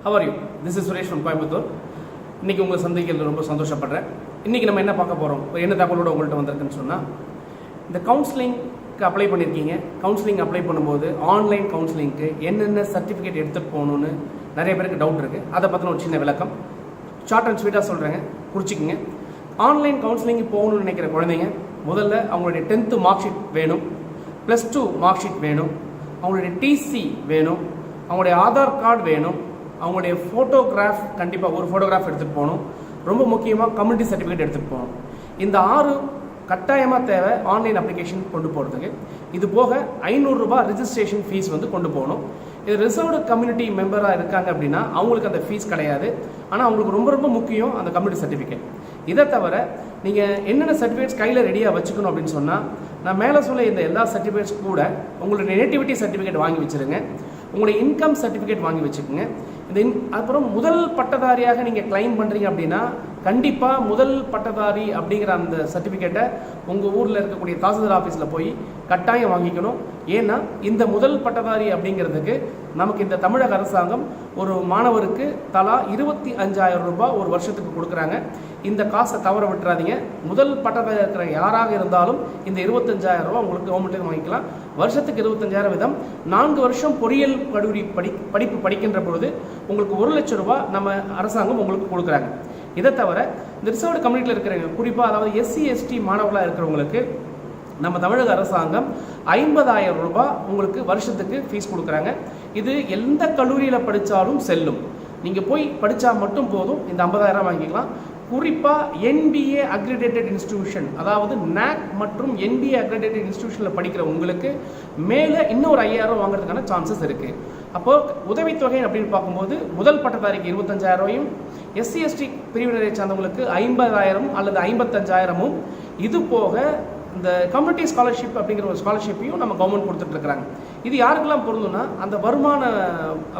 How are you? This is Suresh from Coimbatore. இன்னைக்கு உங்களை சந்திக்கிறதுல ரொம்ப சந்தோஷப்படுறேன். இன்னைக்கு நம்ம என்ன பார்க்க போகிறோம், என்ன தகவலோட உங்கள்கிட்ட வந்திருக்குன்னு சொன்னால், இந்த கவுன்சிலிங்க்கு அப்ளை பண்ணியிருக்கீங்க. கவுன்சிலிங் அப்ளை பண்ணும்போது ஆன்லைன் கவுன்சிலிங்க்கு என்னென்ன சர்டிஃபிகேட் எடுத்துகிட்டு போகணுன்னு நிறைய பேருக்கு டவுட் இருக்குது. அதை பற்றின ஒரு சின்ன விளக்கம் ஷார்ட் அண்ட் ஸ்வீட்டாக சொல்கிறேங்க, குறிச்சிக்கங்க. ஆன்லைன் கவுன்சிலிங்கு போகணும்னு நினைக்கிற குழந்தைங்க முதல்ல அவங்களுடைய 10th மார்க் ஷீட் வேணும், +2 மார்க் ஷீட் வேணும், அவங்களுடைய டிசி வேணும், அவங்களுடைய ஆதார் கார்டு வேணும், அவங்களுடைய ஃபோட்டோகிராஃப் கண்டிப்பாக ஒரு ஃபோட்டோகிராஃப் எடுத்துகிட்டு போகணும், ரொம்ப முக்கியமாக கம்யூனிட்டி சர்டிஃபிகேட் எடுத்துகிட்டு போகணும். இந்த 6 கட்டாயமாக தேவை ஆன்லைன் அப்ளிகேஷன் கொண்டு போகிறதுக்கு. இது போக 500 ரூபாய் ரிஜிஸ்ட்ரேஷன் ஃபீஸ் வந்து கொண்டு போகணும். இது ரிசர்வ்டு கம்யூனிட்டி மெம்பராக இருக்காங்க அப்படின்னா அவங்களுக்கு அந்த ஃபீஸ் கிடையாது. ஆனால் அவங்களுக்கு ரொம்ப ரொம்ப முக்கியம் அந்த கம்யூனிட்டி சர்டிஃபிகேட். இதை தவிர நீங்கள் என்னென்ன சர்டிஃபிகேட்ஸ் கையில் ரெடியாக வச்சுக்கணும் அப்படின்னு சொன்னால், நான் மேலே சொல்ல இந்த எல்லா சர்டிஃபிகேட்ஸ் கூட உங்களுடைய நேட்டிவிட்டி சர்டிஃபிகேட் வாங்கி வச்சுருங்க, உங்களுடைய இன்கம் சர்டிஃபிகேட் வாங்கி வச்சுக்கோங்க. அப்புறம் முதல் பட்டதாரியாக நீங்கள் கிளைம் பண்ணுறீங்க அப்படின்னா கண்டிப்பாக முதல் பட்டதாரி அப்படிங்கிற அந்த சர்டிஃபிகேட்டை உங்கள் ஊரில் இருக்கக்கூடிய தாசில்தார் ஆஃபீஸில் போய் கட்டாயம் வாங்கிக்கணும். ஏன்னா இந்த முதல் பட்டதாரி அப்படிங்கிறதுக்கு நமக்கு இந்த தமிழக அரசாங்கம் ஒரு மாணவருக்கு தலா 25,000 ரூபாய் ஒரு வருஷத்துக்கு கொடுக்குறாங்க. இந்த காசை தவற விட்டுறாதீங்க. முதல் பட்டதாரி இருக்கிற யாராக இருந்தாலும் இந்த 25,000 ரூபாய் உங்களுக்கு கவர்மெண்ட்டுக்கு வாங்கிக்கலாம். வருஷத்துக்கு 25,000 வீதம் 4 வருஷம் பொறியியல் கல்லூரி படிப்பு படிக்கின்ற பொழுது உங்களுக்கு 1 லட்சம் ரூபாய் நம்ம அரசாங்கம் உங்களுக்கு கொடுக்குறாங்க. இதை தவிர இந்த ரிசர்வ்டு கம்யூனிட்டியில் இருக்கிறவங்க, குறிப்பாக அதாவது SC ST மாணவர்களாக இருக்கிறவங்களுக்கு நம்ம தமிழக அரசாங்கம் 50,000 ரூபாய் உங்களுக்கு வருஷத்துக்கு ஃபீஸ் கொடுக்குறாங்க. இது எந்த கல்லூரியில் படித்தாலும் செல்லும். நீங்கள் போய் படித்தா மட்டும் போதும், இந்த 50,000 வாங்கிக்கலாம். குறிப்பாக NBA அக்ரிடேட்டட் இன்ஸ்டிடியூஷன், அதாவது NAC மற்றும் NBA அக்ரிடேட்டட் இன்ஸ்டிடியூஷனில் படிக்கிற உங்களுக்கு மேலே இன்னும் ஒரு 5,000 வாங்குறதுக்கான சான்சஸ் இருக்குது. அப்போது உதவித்தொகை அப்படின்னு பார்க்கும்போது முதல் பட்டதாரிக்கு 25,000, SC ST பிரிவினரை சார்ந்தவங்களுக்கு 50,000 அல்லது 55,000. இது போக இந்த கம்யூனிட்டி ஸ்காலர்ஷிப் அப்படிங்கிற ஒரு ஸ்காலர்ஷிப்பையும் நம்ம கவர்மெண்ட் கொடுத்துட்ருக்குறாங்க. இது யாருக்கெல்லாம் பொருந்தும்னா, அந்த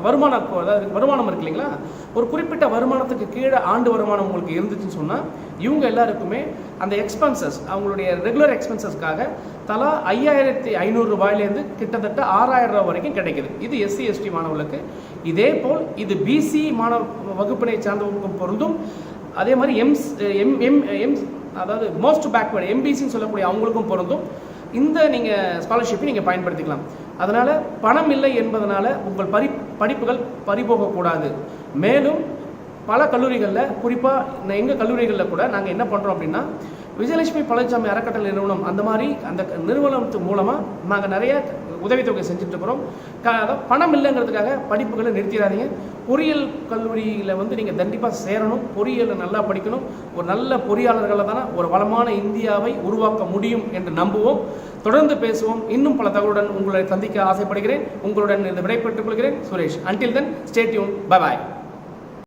வருமானம் இருக்கு இல்லைங்களா, ஒரு குறிப்பிட்ட வருமானத்துக்கு கீழே ஆண்டு வருமானம் உங்களுக்கு இருந்துச்சுன்னு சொன்னால் இவங்க எல்லாருக்குமே அந்த எக்ஸ்பென்சஸ், அவங்களுடைய ரெகுலர் எக்ஸ்பென்சஸ்க்காக தலா 5,500 ரூபாயிலேருந்து கிட்டத்தட்ட 6,000 ரூபாய் வரைக்கும் கிடைக்குது. இது SC ST மாணவர்களுக்கு. இதே போல் இது BC மாணவ வகுப்பினை சார்ந்தவங்களுக்கும் பொருந்தும். அதே மாதிரி அதாவது மோஸ்ட் பேக்வேர்டு MBCன்னு சொல்லக்கூடிய அவங்களுக்கும் பொருந்தும். இந்த நீங்கள் ஸ்காலர்ஷிப்பை நீங்கள் பயன்படுத்திக்கலாம். அதனால் பணம் இல்லை என்பதனால உங்கள் படிப்புகள் பறிபோகக்கூடாது. மேலும் பல கல்லூரிகளில், குறிப்பாக எங்கள் கல்லூரிகளில் கூட நாங்கள் என்ன பண்ணுறோம் அப்படின்னா, விஜயலட்சுமி பழனிசாமி அறக்கட்டளை நிறுவனம், அந்த மாதிரி அந்த நிறுவனத்து மூலமாக நாங்கள் நிறைய உதவித்தொகை செஞ்சுட்ருக்கிறோம். பணம் இல்லைங்கிறதுக்காக படிப்புகளை நிறுத்திடாதீங்க. பொறியியல் கல்லூரியில் வந்து நீங்கள் கண்டிப்பாக சேரணும். பொறியியலை நல்லா படிக்கணும். ஒரு நல்ல பொறியாளர்களை தானே ஒரு வளமான இந்தியாவை உருவாக்க முடியும் என்று நம்புவோம். தொடர்ந்து பேசுவோம். இன்னும் பல தகவலுடன் உங்களை சந்திக்க ஆசைப்படுகிறேன். உங்களுடன் விடைபெற்றுக் கொள்கிறேன். Suresh. Until then, stay tuned. Bye bye.